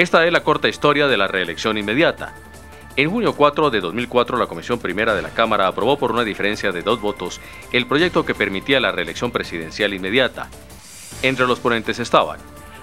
Esta es la corta historia de la reelección inmediata. En junio 4 de 2004, la Comisión Primera de la Cámara aprobó por una diferencia de 2 votos el proyecto que permitía la reelección presidencial inmediata. Entre los ponentes estaban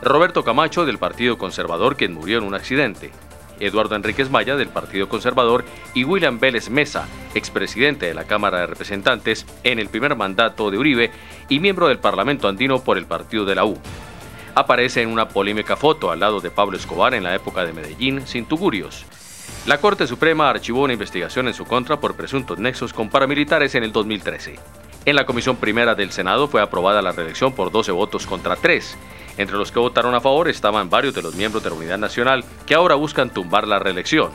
Roberto Camacho, del Partido Conservador, quien murió en un accidente; Eduardo Enríquez Maya, del Partido Conservador; y William Vélez Mesa, expresidente de la Cámara de Representantes en el primer mandato de Uribe y miembro del Parlamento andino por el partido de la U. Aparece en una polémica foto al lado de Pablo Escobar en la época de Medellín, sin tugurios. La Corte Suprema archivó una investigación en su contra por presuntos nexos con paramilitares en el 2013. En la Comisión Primera del Senado fue aprobada la reelección por 12 votos contra 3. Entre los que votaron a favor estaban varios de los miembros de la Unidad Nacional que ahora buscan tumbar la reelección: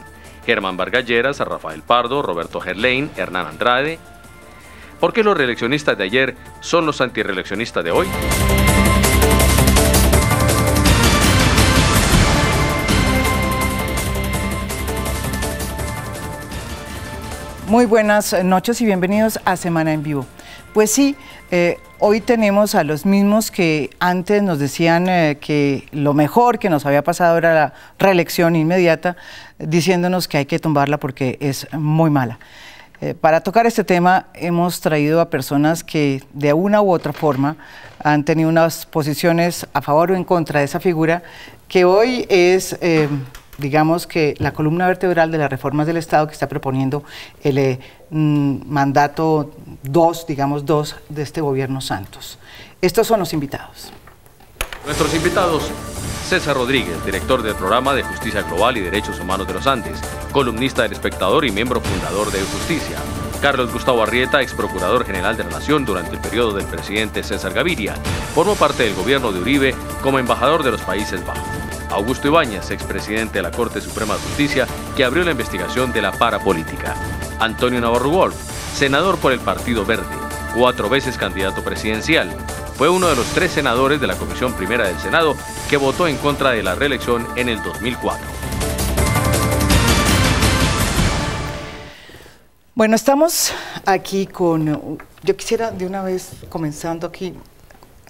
Germán Vargas Lleras, Rafael Pardo, Roberto Gerlain, Hernán Andrade. ¿Por qué los reeleccionistas de ayer son los antirreeleccionistas de hoy? Muy buenas noches y bienvenidos a Semana en Vivo. Pues sí, hoy tenemos a los mismos que antes nos decían que lo mejor que nos había pasado era la reelección inmediata, diciéndonos que hay que tumbarla porque es muy mala. Para tocar este tema hemos traído a personas que de una u otra forma han tenido unas posiciones a favor o en contra de esa figura, que hoy es digamos que la columna vertebral de las reformas del Estado que está proponiendo el mandato 2, digamos 2, de este gobierno Santos. Estos son los invitados. Nuestros invitados: César Rodríguez, director del Programa de Justicia Global y Derechos Humanos de los Andes, columnista del Espectador y miembro fundador de Justicia; Carlos Gustavo Arrieta, ex procurador general de la Nación durante el periodo del presidente César Gaviria, formó parte del gobierno de Uribe como embajador de los Países Bajos; Augusto Ibáñez, expresidente de la Corte Suprema de Justicia, que abrió la investigación de la parapolítica; Antonio Navarro Wolf, senador por el Partido Verde, 4 veces candidato presidencial. Fue uno de los 3 senadores de la Comisión Primera del Senado que votó en contra de la reelección en el 2004. Bueno, estamos aquí con... Yo quisiera de una vez, comenzando aquí,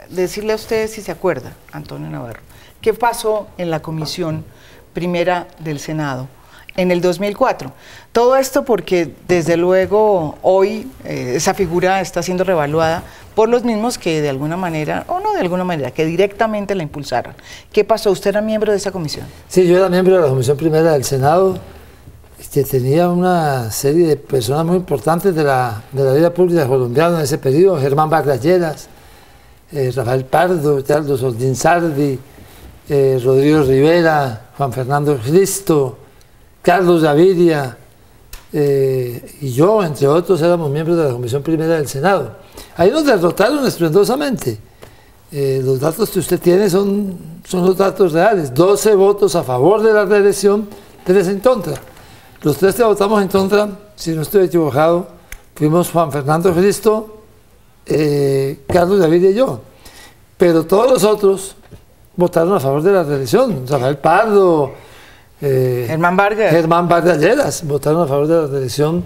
decirle a ustedes si se acuerda, Antonio Navarro, ¿qué pasó en la Comisión Primera del Senado en el 2004? Todo esto porque desde luego hoy esa figura está siendo revaluada por los mismos que de alguna manera, o no de alguna manera, que directamente la impulsaron. ¿Qué pasó? ¿Usted era miembro de esa comisión? Sí, yo era miembro de la Comisión Primera del Senado, que tenía una serie de personas muy importantes de la vida pública colombiana en ese periodo: Germán Vargas Lleras, Rafael Pardo, Tealdo Soldinsardi, Rodrigo Rivera, Juan Fernando Cristo, Carlos Gaviria y yo, entre otros, éramos miembros de la Comisión Primera del Senado. Ahí nos derrotaron estruendosamente. Los datos que usted tiene son los datos reales: 12 votos a favor de la reelección, 3 en contra. Los 3 que votamos en contra, si no estoy equivocado, fuimos Juan Fernando Cristo, Carlos Gaviria y yo. Pero todos los otros votaron a favor de la reelección. Rafael Pardo, Germán Vargas Lleras votaron a favor de la reelección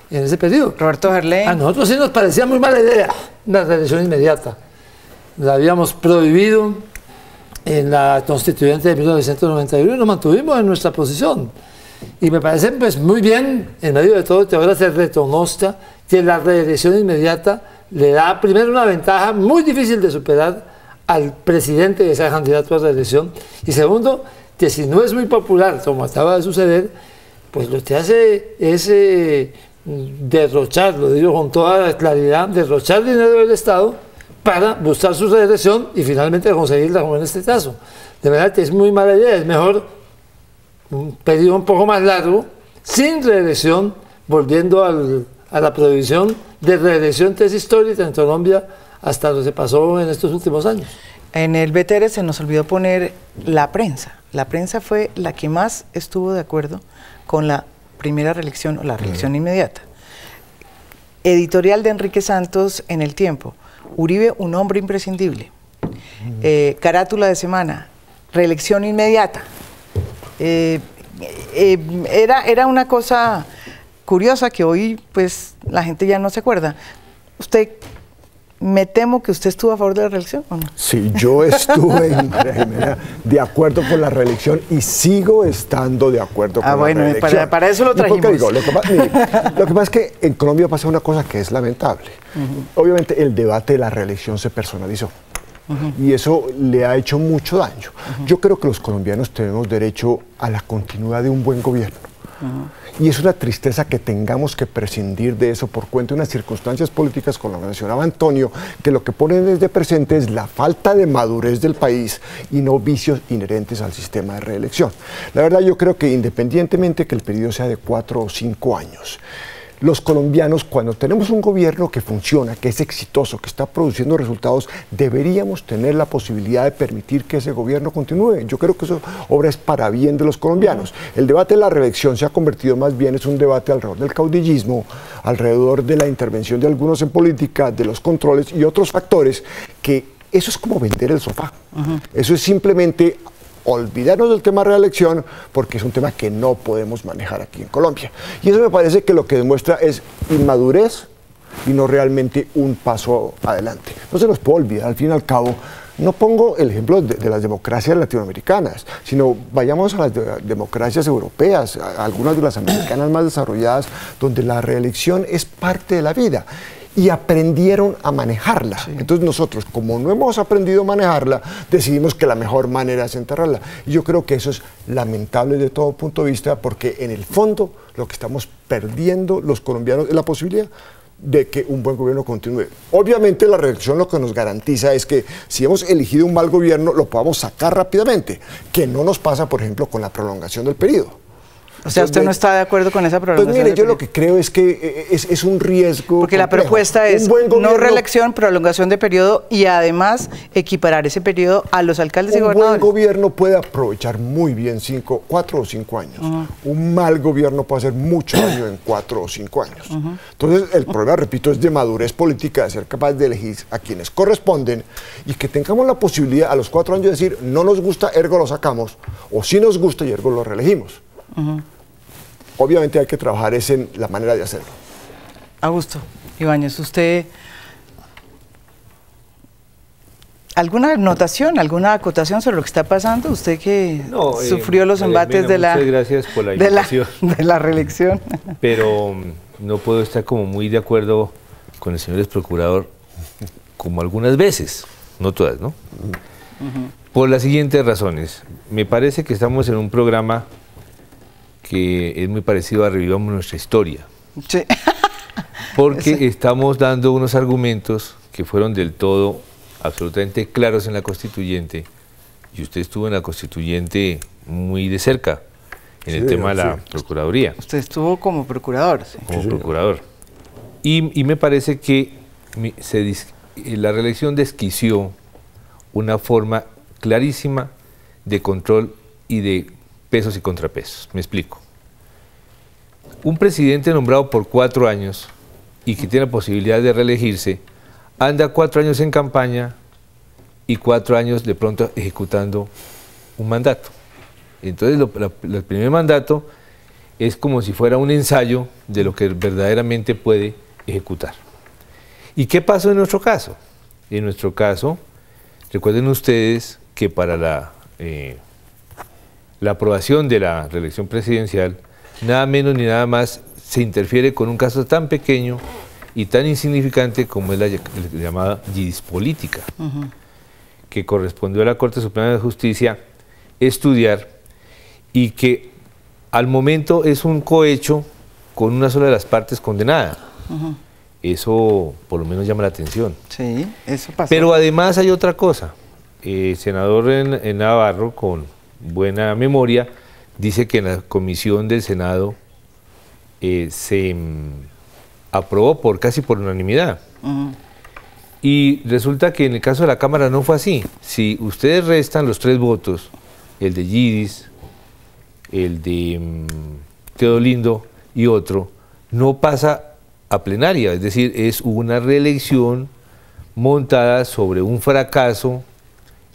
en ese periodo. Roberto Gerlain. A nosotros sí nos parecía muy mala idea la reelección inmediata. La habíamos prohibido en la Constituyente de 1991 y nos mantuvimos en nuestra posición. Y me parece pues muy bien, en medio de todo, que ahora se reconozca que la reelección inmediata le da primero una ventaja muy difícil de superar al presidente que sea candidato a reelección, y segundo, que si no es muy popular, como acaba de suceder, pues lo que hace es derrochar, lo digo con toda claridad, derrochar dinero del Estado para buscar su reelección y finalmente conseguirla, como en este caso. De verdad que es muy mala idea. Es mejor un periodo un poco más largo, sin reelección, volviendo a la prohibición de reelección, que es histórica en Colombia hasta lo que pasó en estos últimos años. En el BTR se nos olvidó poner la prensa. La prensa fue la que más estuvo de acuerdo con la primera reelección o la reelección inmediata. Editorial de Enrique Santos en El Tiempo: Uribe, un hombre imprescindible. Carátula de semana: reelección inmediata. Era una cosa curiosa que hoy pues la gente ya no se acuerda. ¿Usted me temo que usted estuvo a favor de la reelección, ¿o no? Sí, yo estuve de acuerdo con la reelección y sigo estando de acuerdo con la reelección. Para eso lo trajimos. Digo, lo que pasa es que en Colombia pasa una cosa que es lamentable. Obviamente el debate de la reelección se personalizó. Y eso le ha hecho mucho daño. Yo creo que los colombianos tenemos derecho a la continuidad de un buen gobierno. Y es una tristeza que tengamos que prescindir de eso por cuenta de unas circunstancias políticas, como lo mencionaba Antonio, que lo que ponen desde presente es la falta de madurez del país y no vicios inherentes al sistema de reelección. La verdad, yo creo que independientemente que el periodo sea de 4 o 5 años, los colombianos, cuando tenemos un gobierno que funciona, que es exitoso, que está produciendo resultados, deberíamos tener la posibilidad de permitir que ese gobierno continúe. Yo creo que eso obra es para bien de los colombianos. El debate de la reelección se ha convertido más bien, es un debate alrededor del caudillismo, alrededor de la intervención de algunos en política, de los controles y otros factores, que eso es como vender el sofá. Eso es simplemente olvidarnos del tema de reelección porque es un tema que no podemos manejar aquí en Colombia. Y eso me parece que lo que demuestra es inmadurez y no realmente un paso adelante. No se nos puede olvidar, al fin y al cabo, no pongo el ejemplo de las democracias latinoamericanas, sino vayamos a las democracias europeas, a algunas de las americanas más desarrolladas, donde la reelección es parte de la vida. Y aprendieron a manejarla. Sí. Entonces nosotros, como no hemos aprendido a manejarla, decidimos que la mejor manera es enterrarla. Y yo creo que eso es lamentable de todo punto de vista, porque en el fondo lo que estamos perdiendo los colombianos es la posibilidad de que un buen gobierno continúe. Obviamente la reelección lo que nos garantiza es que si hemos elegido un mal gobierno, lo podamos sacar rápidamente, que no nos pasa, por ejemplo, con la prolongación del periodo. O sea, ¿usted no está de acuerdo con esa prolongación? Pues mire, yo lo que creo es que es un riesgo porque complejo. La propuesta es no reelección, prolongación de periodo y además equiparar ese periodo a los alcaldes y gobernadores. Un buen gobierno puede aprovechar muy bien 4 o 5 años. Un mal gobierno puede hacer mucho daño en 4 o 5 años. Entonces, el problema, repito, es de madurez política, de ser capaz de elegir a quienes corresponden y que tengamos la posibilidad a los 4 años de decir, no nos gusta, ergo lo sacamos, o sí nos gusta y ergo lo reelegimos. Obviamente hay que trabajar en la manera de hacerlo. Augusto Ibáñez, ¿usted alguna anotación, alguna acotación sobre lo que está pasando? Usted que sufrió los embates de la, gracias por la invitación. de la reelección. Pero no puedo estar como muy de acuerdo con el señor ex procurador, como algunas veces, no todas, ¿no? Por las siguientes razones. Me parece que estamos en un programa que es muy parecido a Revivamos Nuestra Historia. Sí. Porque sí, estamos dando unos argumentos que fueron del todo absolutamente claros en la Constituyente, y usted estuvo en la Constituyente muy de cerca, en el tema de la Procuraduría. Usted estuvo como procurador. Sí. Como procurador. Y me parece que la reelección desquició una forma clarísima de control y de pesos y contrapesos. Me explico. Un presidente nombrado por 4 años y que tiene la posibilidad de reelegirse, anda 4 años en campaña y 4 años de pronto ejecutando un mandato. Entonces, el primer mandato es como si fuera un ensayo de lo que verdaderamente puede ejecutar. ¿Y qué pasó en nuestro caso? En nuestro caso, recuerden ustedes que para la aprobación de la reelección presidencial, nada menos ni nada más se interfiere con un caso tan pequeño y tan insignificante como es la llamada yidis política, que correspondió a la Corte Suprema de Justicia estudiar, y que al momento es un cohecho con una sola de las partes condenada. Eso por lo menos llama la atención. Sí, eso pasó. Pero además hay otra cosa. El senador en Navarro, con buena memoria, dice que en la comisión del Senado se aprobó casi por unanimidad. Y resulta que en el caso de la Cámara no fue así. Si ustedes restan los 3 votos, el de Yidis, el de Teodolindo y otro, no pasa a plenaria. Es decir, es una reelección montada sobre un fracaso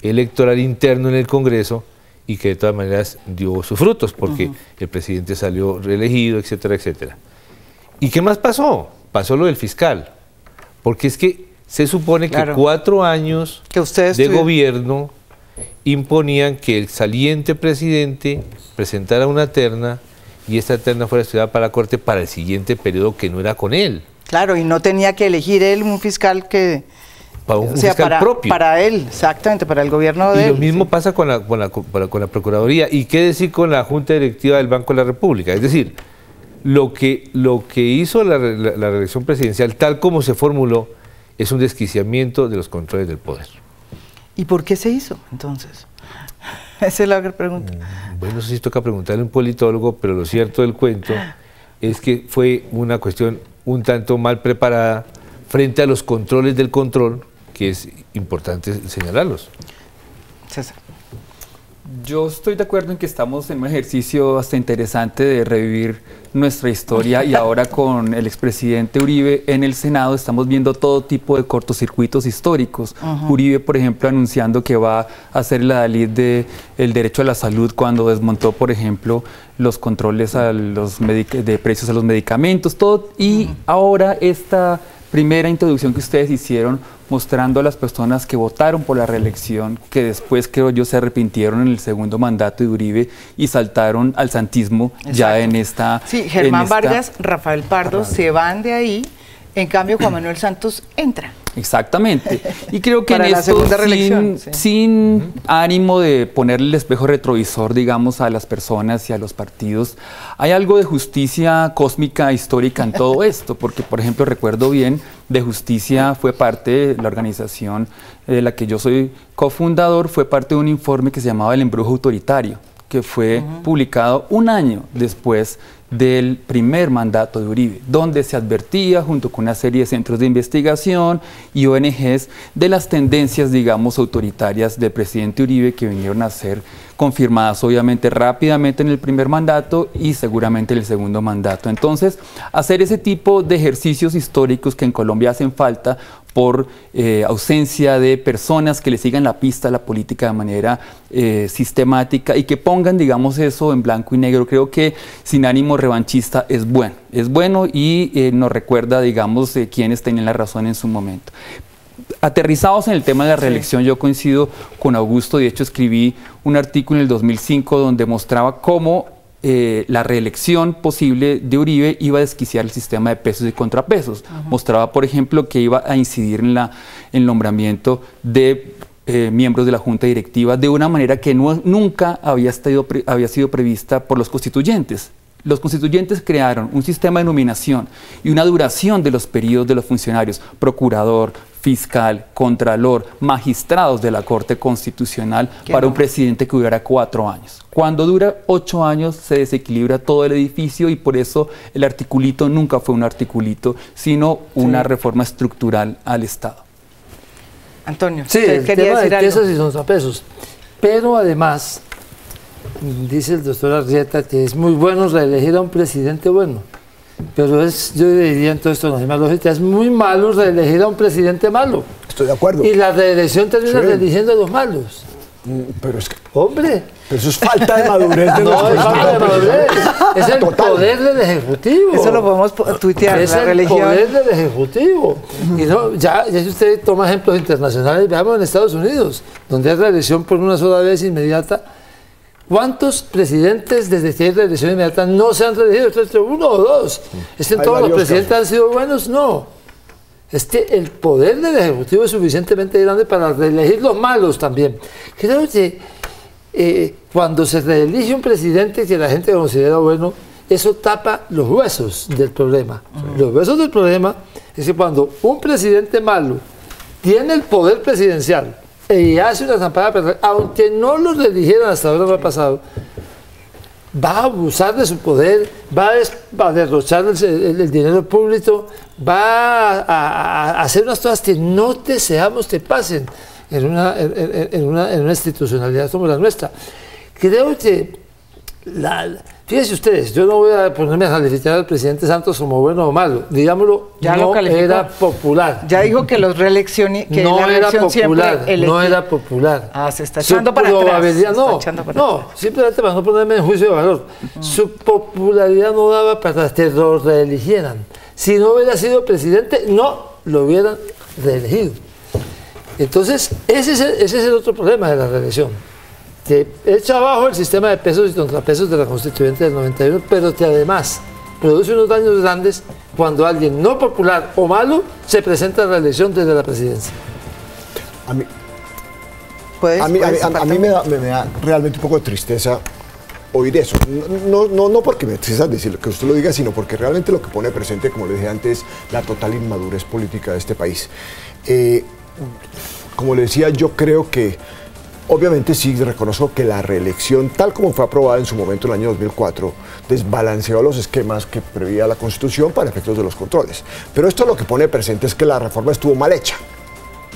electoral interno en el Congreso, y que de todas maneras dio sus frutos, porque el presidente salió reelegido, etcétera, etcétera. ¿Y qué más pasó? Pasó lo del fiscal, porque es que Se supone que Claro. 4 años Que ustedes de tuvieron. gobierno imponían que el saliente presidente presentara una terna y esta terna fuera estudiada para la Corte para el siguiente periodo que no era con él, Claro, y no tenía que elegir él un fiscal que... para un o sea, fiscal propio. para él, exactamente, para el gobierno de Y él. lo mismo sí. pasa con la Procuraduría. ¿Y qué decir con la Junta Directiva del Banco de la República? Es decir, lo que hizo la reelección presidencial, tal como se formuló, es un desquiciamiento de los controles del poder. ¿Y por qué se hizo, entonces? Esa es la gran pregunta. Bueno, eso sí toca preguntarle a un politólogo, pero lo cierto del cuento es que fue una cuestión un tanto mal preparada frente a los controles del control, que es importante señalarlos. César. Yo estoy de acuerdo en que estamos en un ejercicio hasta interesante de revivir nuestra historia y ahora con el expresidente Uribe en el Senado estamos viendo todo tipo de cortocircuitos históricos. Uribe, por ejemplo, anunciando que va a hacer la ley del derecho a la salud cuando desmontó, por ejemplo, los controles a de precios a los medicamentos, todo. Y ahora esta primera introducción que ustedes hicieron mostrando a las personas que votaron por la reelección, que después, creo yo, se arrepintieron en el segundo mandato de Uribe y saltaron al santismo. Exacto. Ya en esta... Sí, Germán Vargas, Rafael Pardo se van de ahí, en cambio Juan Manuel Santos entra. Exactamente. Y creo que Para en la esto, segunda reelección, sí. sin ánimo de ponerle el espejo retrovisor, digamos, a las personas y a los partidos, hay algo de justicia cósmica histórica en todo esto, porque, por ejemplo, recuerdo bien, de Justicia fue parte de la organización de la que yo soy cofundador, fue parte de un informe que se llamaba El embrujo autoritario, que fue publicado un año después del primer mandato de Uribe, donde se advertía, junto con una serie de centros de investigación y ONGs, de las tendencias, digamos, autoritarias del presidente Uribe que vinieron a ser confirmadas, obviamente, rápidamente en el primer mandato y seguramente en el segundo mandato. Entonces, hacer ese tipo de ejercicios históricos que en Colombia hacen falta por ausencia de personas que le sigan la pista a la política de manera sistemática y que pongan, digamos, eso en blanco y negro. Creo que sin ánimo revanchista es bueno y nos recuerda, digamos, quiénes tenían la razón en su momento. Aterrizados en el tema de la reelección, yo coincido con Augusto. De hecho, escribí un artículo en el 2005 donde mostraba cómo la reelección posible de Uribe iba a desquiciar el sistema de pesos y contrapesos. Mostraba, por ejemplo, que iba a incidir en el nombramiento de miembros de la Junta Directiva de una manera que nunca había sido prevista por los constituyentes. Los constituyentes crearon un sistema de nominación y una duración de los periodos de los funcionarios, procurador, fiscal, contralor, magistrados de la Corte Constitucional para un presidente que durara 4 años. Cuando dura 8 años se desequilibra todo el edificio y por eso el articulito nunca fue un articulito, sino una reforma estructural al Estado. Antonio, Sí, usted el quería tema decir de algo. pesos y contrapesos. Pero además, dice el doctor Arrieta que es muy bueno reelegir a un presidente bueno. Pero yo diría entonces con la misma lógica, es muy malo reelegir a un presidente malo. Estoy de acuerdo. Y la reelección termina Sí. reeligiendo a los malos. Pero es que Hombre, pero eso es falta de madurez de no nuestros es falta de líderes. madurez, es el Total. poder del Ejecutivo. Eso lo podemos tuitear, Es la el religión. poder del Ejecutivo. Y no, ya si usted toma ejemplos internacionales, veamos en Estados Unidos, donde hay reelección por una sola vez inmediata. ¿Cuántos presidentes desde que hay reelección inmediata no se han reelegido? ¿Esto es uno o dos? ¿Es que Hay todos los varios presidentes casos. han sido buenos? No. Es que el poder del Ejecutivo es suficientemente grande para reelegir los malos también. Creo que cuando se reelige un presidente que la gente considera bueno, eso tapa los huesos del problema. Los huesos del problema es que cuando un presidente malo tiene el poder presidencial y hace una campaña personal, aunque no lo reeligieran hasta ahora no ha pasado, va a abusar de su poder, va a derrochar el dinero público, va a hacer unas cosas que no deseamos que pasen en una institucionalidad como la nuestra. Creo que, fíjense ustedes, yo no voy a ponerme a calificar al presidente Santos como bueno o malo, digámoslo, Ya no lo calificó. era popular. Ya dijo que los reeleccionistas, que No la era reelección popular, siempre no era popular. Ah, se está Su echando para atrás. probabilidad- se está No, echando para no, atrás. simplemente para no ponerme en juicio de valor. Su popularidad no daba para que lo reeligieran. Si no hubiera sido presidente, no lo hubieran reelegido. Entonces, ese es el otro problema de la reelección. Te echa abajo el sistema de pesos y contrapesos de la Constituyente del 91, pero que además produce unos daños grandes cuando alguien no popular o malo se presenta a la reelección desde la presidencia. A mí me da realmente un poco de tristeza oír eso. No porque me tristeza decir que usted lo diga, sino porque realmente lo que pone presente, como le dije antes, la total inmadurez política de este país. Como le decía, yo creo que obviamente sí reconozco que la reelección, tal como fue aprobada en su momento en el año 2004, desbalanceó los esquemas que preveía la Constitución para efectos de los controles. Pero esto lo que pone presente es que la reforma estuvo mal hecha.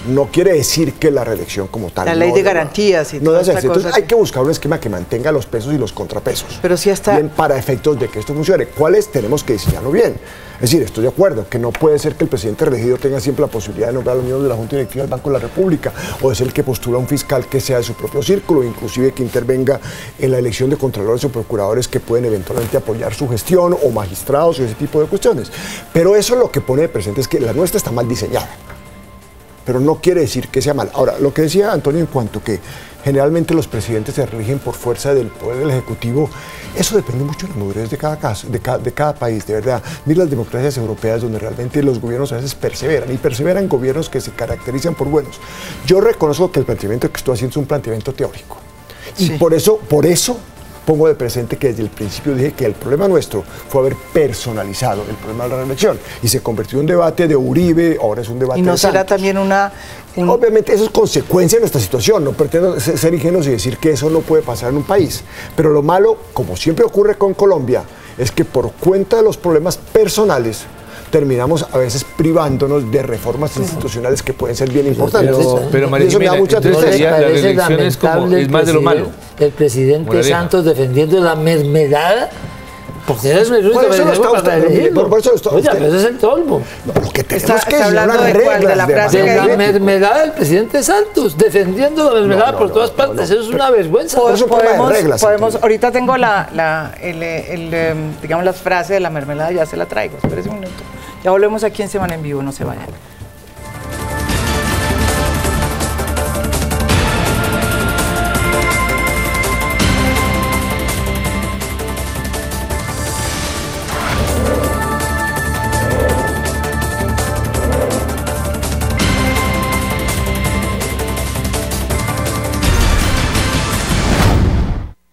No quiere decir que la reelección como tal... La ley de garantías y toda esta cosa. Entonces hay que buscar un esquema que mantenga los pesos y los contrapesos. Pero sí está... Bien, para efectos de que esto funcione. ¿Cuáles? Tenemos que diseñarlo bien. Es decir, estoy de acuerdo que no puede ser que el presidente reelegido tenga siempre la posibilidad de nombrar a los miembros de la Junta Directiva del Banco de la República, o de ser el que postula a un fiscal que sea de su propio círculo, inclusive que intervenga en la elección de contralores o procuradores que pueden eventualmente apoyar su gestión, o magistrados y ese tipo de cuestiones. Pero eso lo que pone de presente es que la nuestra está mal diseñada. Pero no quiere decir que sea mal. Ahora, lo que decía Antonio en cuanto que generalmente los presidentes se rigen por fuerza del poder del Ejecutivo, eso depende mucho de la madurez de cada caso, de cada país, de verdad. Mira las democracias europeas donde realmente los gobiernos a veces perseveran, y perseveran gobiernos que se caracterizan por buenos. Yo reconozco que el planteamiento que estoy haciendo es un planteamiento teórico. Y sí, por eso pongo de presente que desde el principio dije que el problema nuestro fue haber personalizado el problema de la reelección y se convirtió en un debate de Uribe, ahora es un debate de Santos. ¿Y no será también Obviamente eso es consecuencia de nuestra situación, no pretendo ser ingenuos y decir que eso no puede pasar en un país, pero lo malo, como siempre ocurre con Colombia, es que por cuenta de los problemas personales terminamos a veces privándonos de reformas institucionales que pueden ser bien importantes. Pero María Jimena, entonces la reelección es más de lo malo. El presidente Santos defendiendo la mermelada, porque era el por eso pero es el tolmo. No, lo que tenemos que hablando de la frase de la mermelada del presidente Santos, defendiendo la mermelada por todas partes. Eso es una vergüenza. Podemos, ahorita tengo digamos, las frases de la mermelada, ya se la traigo. Espérese un minuto. Ya volvemos aquí en Semana en Vivo, no se vayan.